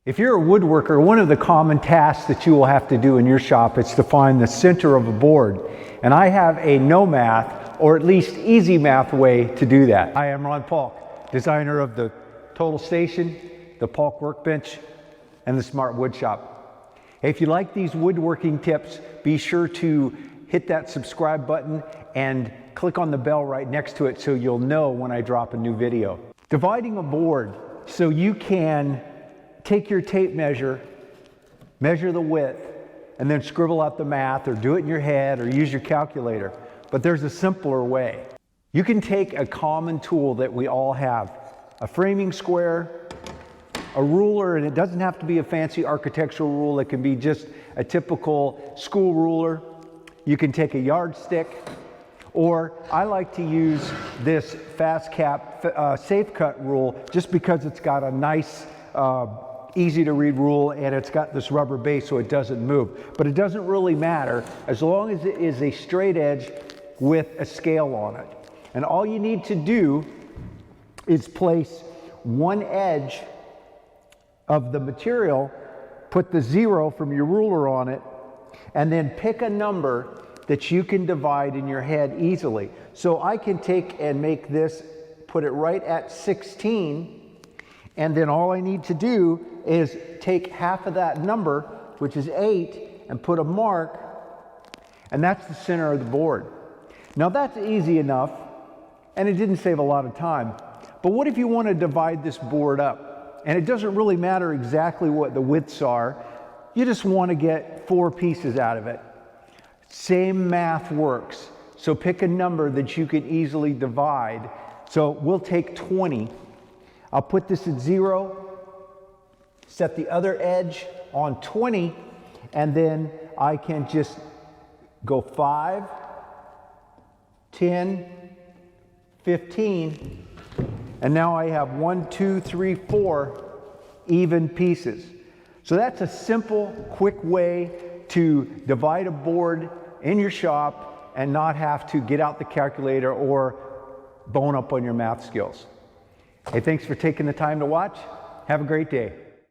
If you're a woodworker, one of the common tasks that you will have to do in your shop is to find the center of a board. And I have a no math, or at least easy math way to do that. I am Ron Paulk, designer of the Total Station, the Paulk Workbench, and the Smart Wood Shop. Hey, if you like these woodworking tips, be sure to hit that subscribe button and click on the bell right next to it so you'll know when I drop a new video. Dividing a board so you can take your tape measure, measure the width, and then scribble out the math or do it in your head or use your calculator. But there's a simpler way. You can take a common tool that we all have, a framing square, a ruler, and it doesn't have to be a fancy architectural rule. It can be just a typical school ruler. You can take a yardstick, or I like to use this fast cap safe cut rule just because it's got a nice easy to read rule, and it's got this rubber base so it doesn't move. But it doesn't really matter as long as it is a straight edge with a scale on it. And all you need to do is place one edge of the material, put the 0 from your ruler on it, and then pick a number that you can divide in your head easily. So I can take and make this, put it right at 16, and then all I need to do is take half of that number, which is 8, and put a mark, and that's the center of the board. Now that's easy enough, and it didn't save a lot of time. But what if you want to divide this board up? And it doesn't really matter exactly what the widths are. You just want to get 4 pieces out of it. Same math works. So pick a number that you can easily divide. So we'll take 20. I'll put this at 0, set the other edge on 20, and then I can just go 5, 10, 15, and now I have 1, 2, 3, 4 even pieces. So that's a simple, quick way to divide a board in your shop and not have to get out the calculator or bone up on your math skills. Hey, thanks for taking the time to watch. Have a great day.